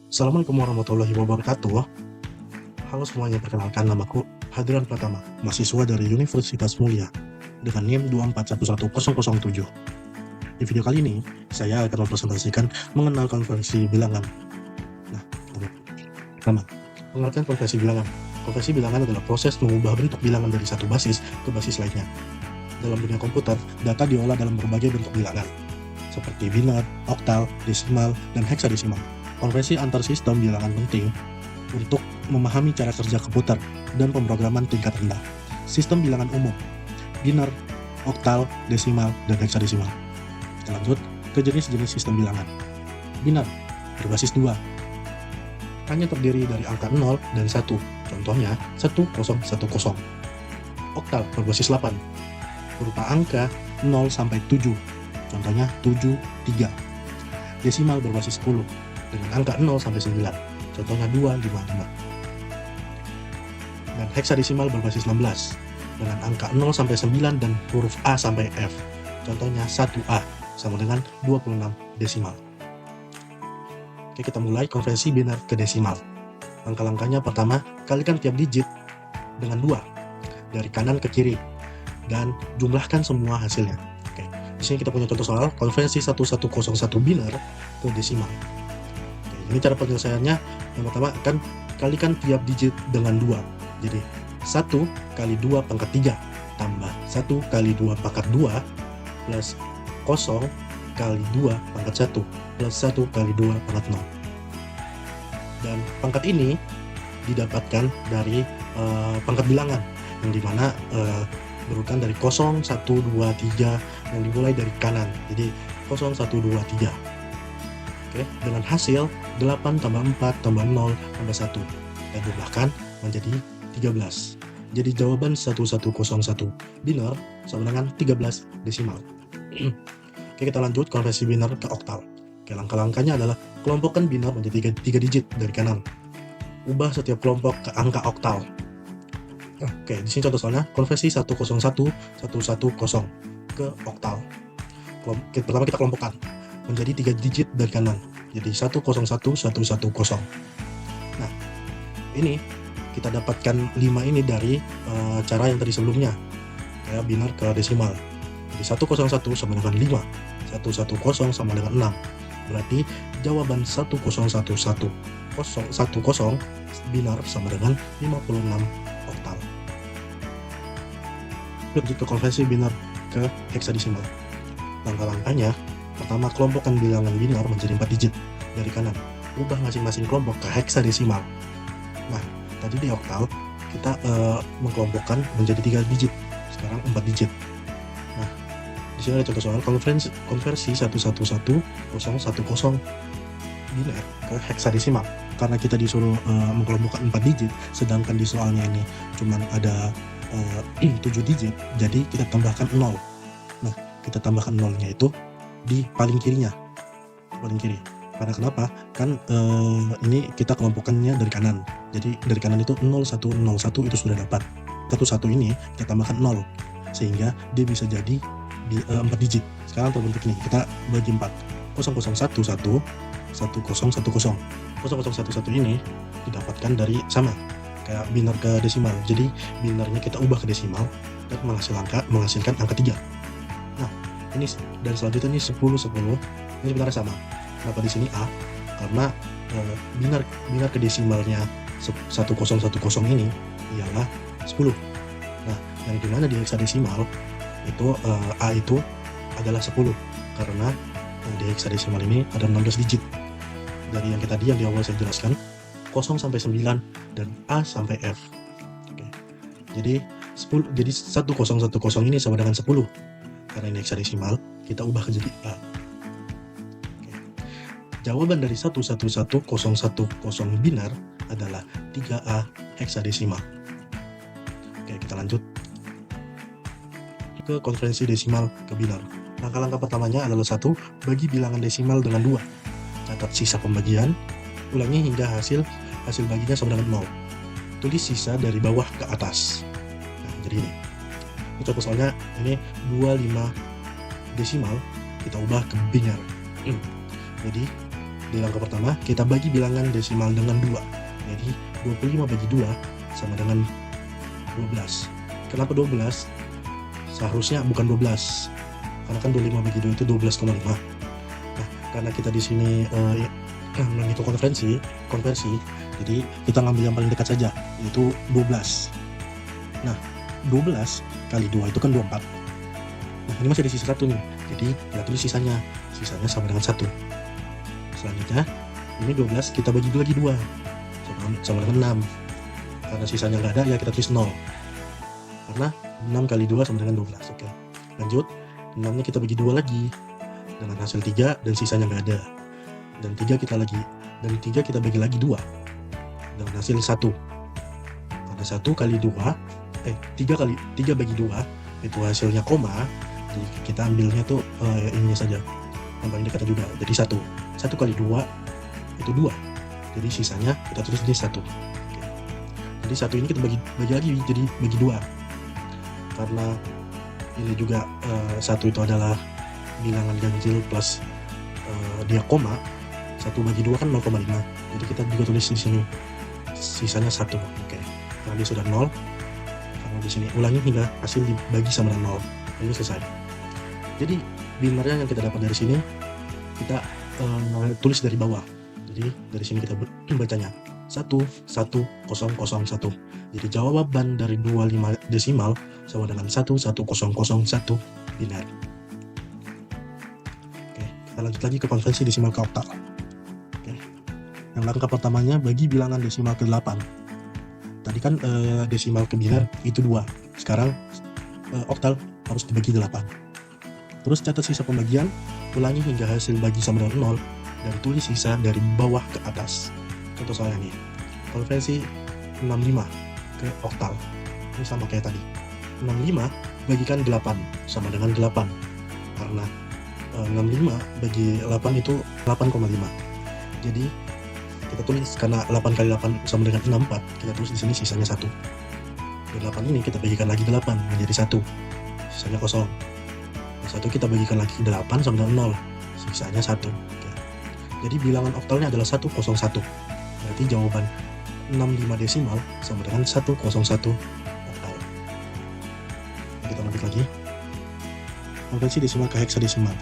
Assalamualaikum warahmatullahi wabarakatuh. Halo semuanya, perkenalkan namaku Hadrian Pratama, mahasiswa dari Universitas Mulia dengan NIM 2411007. Di video kali ini, saya akan mempresentasikan mengenal konvensi bilangan. Nah, pertama, pengertian konvensi bilangan. Konvensi bilangan adalah proses mengubah bentuk bilangan dari satu basis ke basis lainnya. Dalam dunia komputer, data diolah dalam berbagai bentuk bilangan, seperti binar, oktal, desimal, dan heksadesimal. Konvensi antar sistem bilangan penting untuk memahami cara kerja komputer dan pemrograman tingkat rendah. Sistem bilangan umum, binar, oktal, desimal, dan heksadesimal. Kita lanjut ke jenis-jenis sistem bilangan. Binar berbasis 2, hanya terdiri dari angka 0 dan 1, contohnya 1010. Oktal berbasis 8, berupa angka 0 sampai 7, contohnya 73. Desimal berbasis 10, dengan angka 0 sampai 9, contohnya 255. Dan heksadesimal berbasis 16, dengan angka 0 sampai 9 dan huruf A sampai F, contohnya 1A, sama dengan 26 desimal. Oke, kita mulai konversi binar ke desimal. Langkah-langkahnya pertama, kalikan tiap digit dengan 2, dari kanan ke kiri, dan jumlahkan semua hasilnya. Oke, di sini kita punya contoh soal konversi 1101 binar ke desimal. Ini cara penyelesaiannya. Yang pertama akan kalikan tiap digit dengan 2. Jadi 1 kali 2 pangkat 3 tambah 1 kali 2 pangkat 2 plus 0 kali 2 pangkat 1 plus 1 kali 2 pangkat 0. Dan pangkat ini didapatkan dari pangkat bilangan, yang dimana berurutan dari 0, 1, 2, 3 yang dimulai dari kanan. Jadi 0, 1, 2, 3. Oke, dengan hasil 8 tambah 4 tambah 0 tambah 1, dan jumlahkan menjadi 13. Jadi jawaban 1101 binar sama dengan 13 desimal. Oke, kita lanjut konversi binar ke oktal. Oke, langkah-langkahnya adalah kelompokkan binar menjadi 3 digit dari kanan. Ubah setiap kelompok ke angka oktal. Oke, di sini contoh soalnya konversi 101 110 ke oktal. Pertama kita kelompokkan menjadi 3 digit dari kanan, jadi 101 110. Nah, ini kita dapatkan 5 ini dari cara yang tadi sebelumnya, kayak binar ke desimal. Jadi 101 sama dengan 5, 110 sama dengan 6. Berarti jawaban 10110 binar sama dengan 56 oktal. Lanjut ke konversi binar ke heksadesimal. Langkah-langkahnya, pertama, kelompokkan bilangan binar menjadi 4 digit dari kanan. Ubah masing-masing kelompok ke heksadesimal. Nah, tadi di oktal kita mengkelompokkan menjadi 3 digit, sekarang 4 digit. Nah, di sini ada contoh soal konversi 1111010 binar ke heksadesimal. Karena kita disuruh mengkelompokkan 4 digit, sedangkan di soalnya ini cuma ada 7 digit, jadi kita tambahkan 0. Nah, kita tambahkan 0-nya itu di paling kirinya, paling kiri. Karena kenapa? Kan ini kita kelompokannya dari kanan. Jadi dari kanan itu 0101 itu sudah dapat. 11 ini kita tambahkan 0, sehingga dia bisa jadi di 4 digit. Sekarang terbentuk nih, kita bagi 4. 0011 1010. 0011 ini didapatkan dari sama kayak binar ke desimal. Jadi binarnya kita ubah ke desimal dan menghasilkan angka 3. Nah, ini dan selanjutnya ini 10 ini sebenarnya sama. Kenapa di sini A? Karena binar ke desimalnya 1010 ini ialah 10. Nah, yang dimana di heksadesimal itu A itu adalah 10, karena di heksadesimal ini ada 16 digit. Dari yang tadi yang di awal saya jelaskan, 0 sampai 9 dan A sampai F. Oke. Jadi 1010 ini sama dengan 10. Karena ini heksadesimal, kita ubah ke jadi A. Oke. Jawaban dari 111010 binar adalah 3A heksadesimal. Oke, kita lanjut ke konversi desimal ke binar. Langkah-langkah pertamanya adalah 1. Bagi bilangan desimal dengan 2. Catat sisa pembagian, ulangi hingga hasil baginya sama dengan 0. Tulis sisa dari bawah ke atas. Nah, jadi ini contoh soalnya ini 25 desimal kita ubah ke binar. Jadi di langkah pertama kita bagi bilangan desimal dengan 2. Jadi 25 bagi 2 sama dengan 12. Kenapa 12? Seharusnya bukan 12. Karena kan 25 bagi 2 itu 12,5. Nah, karena kita di sini menghitung konversi, jadi kita ngambil yang paling dekat saja, yaitu 12. Nah, 12 kali 2 itu kan 24. Nah, ini masih ada sisa 1 nih. Jadi kita tulis sisanya sama dengan 1. Selanjutnya, ini 12 kita bagi lagi 2 sama dengan 6. Karena sisanya nggak ada, ya kita tulis 0. Karena 6 kali 2 sama dengan 12. Oke. Lanjut, 6-nya kita bagi 2 lagi dengan hasil 3 dan sisanya nggak ada. Dan 3 kita bagi lagi 2 dengan hasil 1. Karena 1 kali 2, 3 bagi 2 itu hasilnya koma. Jadi kita ambilnya tuh ininya saja, yang paling dekat juga. Jadi 1 kali 2 itu 2. Jadi sisanya kita tulis di 1. Oke. Jadi 1 ini kita bagi lagi, jadi bagi 2. Karena ini juga 1 itu adalah bilangan ganjil plus dia koma. 1 bagi 2 kan 0,5. Jadi kita juga tulis di sini sisanya 1. Oke. Karena dia sudah 0. Karena di sini ulangi hingga hasil dibagi sama dengan 0. Ini selesai. Jadi binarnya yang kita dapat dari sini kita tulis dari bawah. Jadi dari sini kita bacanya 11001. Jadi jawaban dari 25 desimal sama dengan 11001 binar. Oke, kita lanjut lagi ke konvensi desimal ke oktal. Oke. Yang langkah pertamanya bagi bilangan desimal ke 8. Tadi kan desimal ke binar itu 2. Sekarang oktal harus dibagi 8. Terus catat sisa pembagian, ulangi hingga hasil bagi sama dengan 0, dan tulis sisa dari bawah ke atas. Contoh saya nih, konvensi 65 ke oktal. Ini sama kayak tadi. 65 bagikan 8 sama dengan 8. Karena 65 bagi 8 itu 8,5. Jadi kita tulis, karena 8 kali 8 sama dengan 64, kita tulis di sini sisanya 1. Dan 8 ini kita bagikan lagi 8 menjadi 1. Sisanya kosong. 1 kita bagikan lagi 8 sama dengan 0. Sisanya 1. Oke. Jadi bilangan oktalnya adalah 101. Berarti jawaban 65 desimal sama dengan 101 oktal. Kita lanjut lagi. Konvensi desimal ke heksadesimal.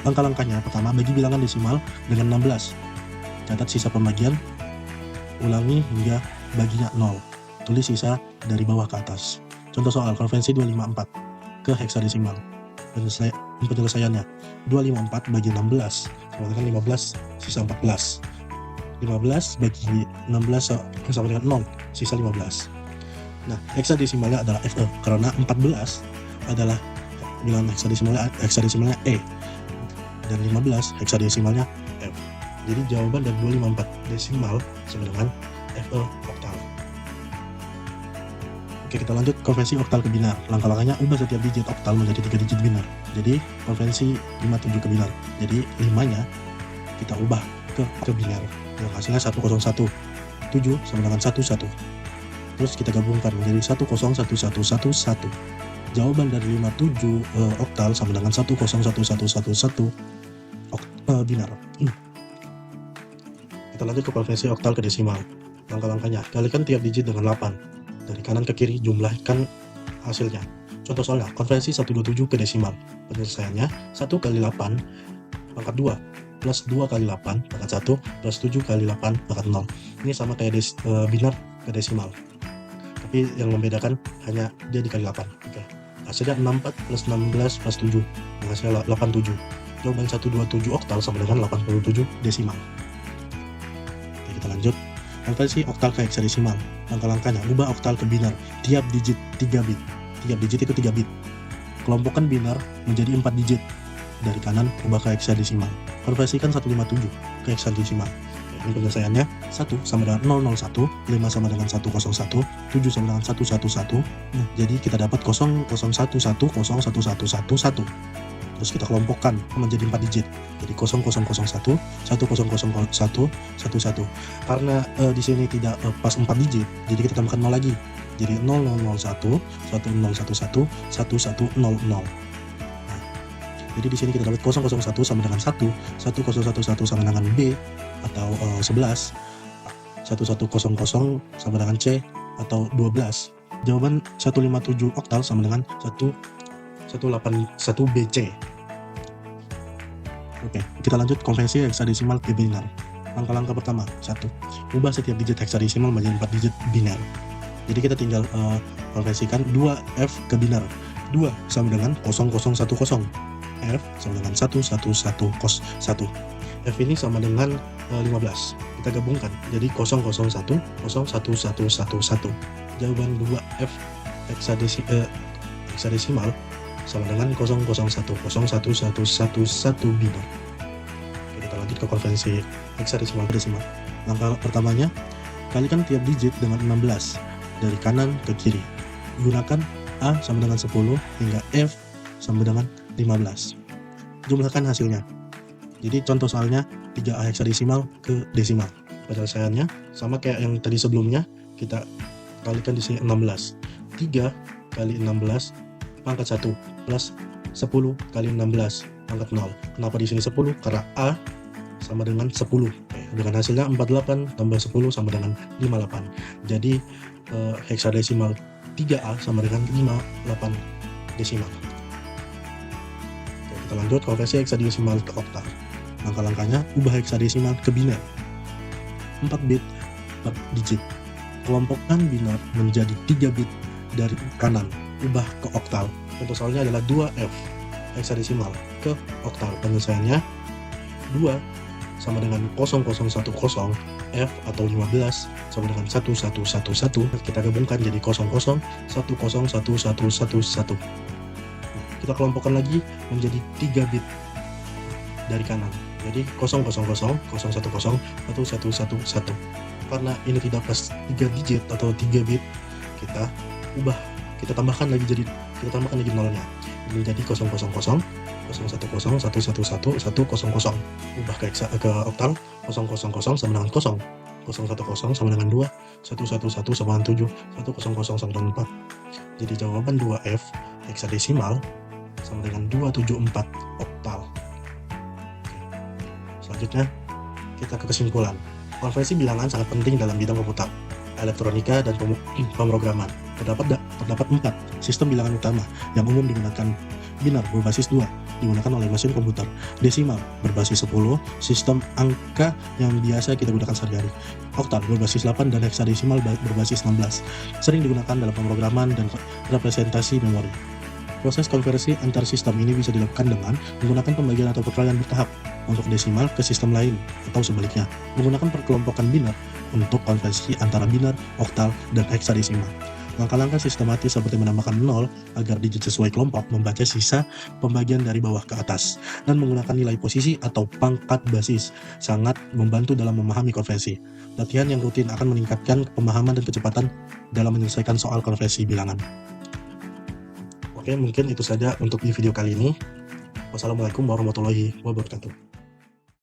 Langkah-langkahnya, pertama bagi bilangan desimal dengan 16. Catat sisa pembagian, ulangi hingga baginya 0. Tulis sisa dari bawah ke atas. Contoh soal konvensi 254 ke heksadesimal. Penyelesaiannya 254 bagi 16 sama dengan 15 sisa 14. 15 bagi 16 sama dengan 0 sisa 15. Nah, heksadesimalnya adalah FE karena 14 adalah bilangan heksadesimalnya E dan 15 heksadesimalnya F. Jadi jawaban dari 254 desimal sama dengan FE oktal. Oke, kita lanjut konvensi oktal ke binar. Langkah-langkahnya ubah setiap digit oktal menjadi 3 digit binar. Jadi konvensi 57 ke binar. Jadi 5-nya kita ubah ke binar. Yang hasilnya 101. 7 sama dengan 11. Terus kita gabungkan menjadi 101111. Jawaban dari 57 oktal sama dengan 101111 binar. Kita lanjut ke konvensi oktal ke desimal. Langkah-langkahnya, kalikan tiap digit dengan 8. Dari kanan ke kiri jumlahkan hasilnya. Contoh soalnya, konvensi 127 ke desimal. Penyelesaiannya 1 kali 8 pangkat 2 plus 2 kali 8 pangkat 1 plus 7 kali 8 pangkat 0. Ini sama kayak binar ke desimal. Tapi yang membedakan hanya dia dikali 8. Oke. Hasilnya 64 plus 16 plus 7. Hasilnya 87. Jawaban 127 oktal sama dengan 87 desimal. Oke, kita lanjut. Konvensi oktal ke heksadesimal. Langkah-langkahnya, ubah oktal ke binar. Tiap digit 3 bit. Tiap digit itu 3 bit. Kelompokkan binar menjadi 4 digit. Dari kanan, ubah ke heksadesimal. Konversikan 157 ke heksadesimal. Ini penyelesaiannya 1 sama dengan 001, 5 sama dengan 101, 7 sama dengan 111. Nah, jadi kita dapat 001101111. Terus kita kelompokkan menjadi 4 digit. Jadi 0001, 1001, 11. Karena di sini tidak pas 4 digit, jadi kita tambahkan 0 lagi. Jadi 0001, 1011, 1100. Nah, Jadi di sini kita dapat 001 sama dengan 1, 1011 sama dengan B atau 11, 1100 sama dengan C atau 12. Jawaban 157 oktal sama dengan 181 BC. Oke, kita lanjut konvensi heksadesimal ke biner. Langkah-langkah pertama, 1. Ubah setiap digit heksadesimal menjadi 4 digit biner. Jadi kita tinggal konversikan 2F ke biner. 2 sama dengan 0010, F sama dengan 1111. F ini sama dengan 15. Kita gabungkan jadi 001, 01111. Jawaban 2F heksadesimal sama dengan 001, biner. Kita lanjut ke konvensi heksadesimal ke desimal. Langkah pertamanya, kalikan tiap digit dengan 16 dari kanan ke kiri. Gunakan A sama dengan 10 hingga F sama dengan 15. Jumlahkan hasilnya. Jadi contoh soalnya 3A heksadesimal ke desimal. Penyelesaiannya sama kayak yang tadi sebelumnya, kita kalikan di sini 16. 3 kali 16 pangkat 1 plus 10 kali 16 pangkat 0. Kenapa di sini 10? Karena A sama dengan 10. Dengan hasilnya 48 tambah 10 sama dengan 58. Jadi heksadesimal 3A sama dengan 58 desimal. Oke, kita lanjut konversi heksadesimal ke oktal. Langkah-langkahnya, ubah heksadesimal ke biner. 4 bit 4 digit. Kelompokkan biner menjadi 3 bit dari kanan, ubah ke oktal. Contoh soalnya adalah 2F heksadesimal ke oktal. Penyelesaiannya 2 sama dengan 0010, F atau 15 sama dengan 1111. Kita gabungkan jadi 00101111. Kita kelompokkan lagi menjadi 3 bit dari kanan. Jadi 000, 010, 1111. Karena ini tidak plus 3 digit atau 3 bit, kita tambahkan lagi nolnya. Ini jadi 000, 010, 111, 100. Ubah ke oktal. 000 sama dengan 0, 010 sama dengan 2, 111 sama dengan 7, 100 sama dengan 4. Jadi jawaban 2F heksadesimal sama dengan 274 oktal. Selanjutnya kita ke kesimpulan. Konversi bilangan sangat penting dalam bidang komputer, elektronika, dan pemrograman. Terdapat 4 sistem bilangan utama yang umum digunakan. Biner berbasis 2 digunakan oleh mesin komputer. Desimal berbasis 10, sistem angka yang biasa kita gunakan sehari-hari. Oktal berbasis 8 dan heksadesimal berbasis 16. Sering digunakan dalam pemrograman dan representasi memori. Proses konversi antar sistem ini bisa dilakukan dengan menggunakan pembagian atau perkalian bertahap untuk desimal ke sistem lain, atau sebaliknya, menggunakan perkelompokan biner untuk konversi antara biner, oktal, dan heksadesimal. Langkah-langkah sistematis seperti menambahkan 0 agar digit sesuai kelompok, membaca sisa pembagian dari bawah ke atas, dan menggunakan nilai posisi atau pangkat basis sangat membantu dalam memahami konversi. Latihan yang rutin akan meningkatkan pemahaman dan kecepatan dalam menyelesaikan soal konversi bilangan. Oke, mungkin itu saja untuk di video kali ini. Wassalamualaikum warahmatullahi wabarakatuh.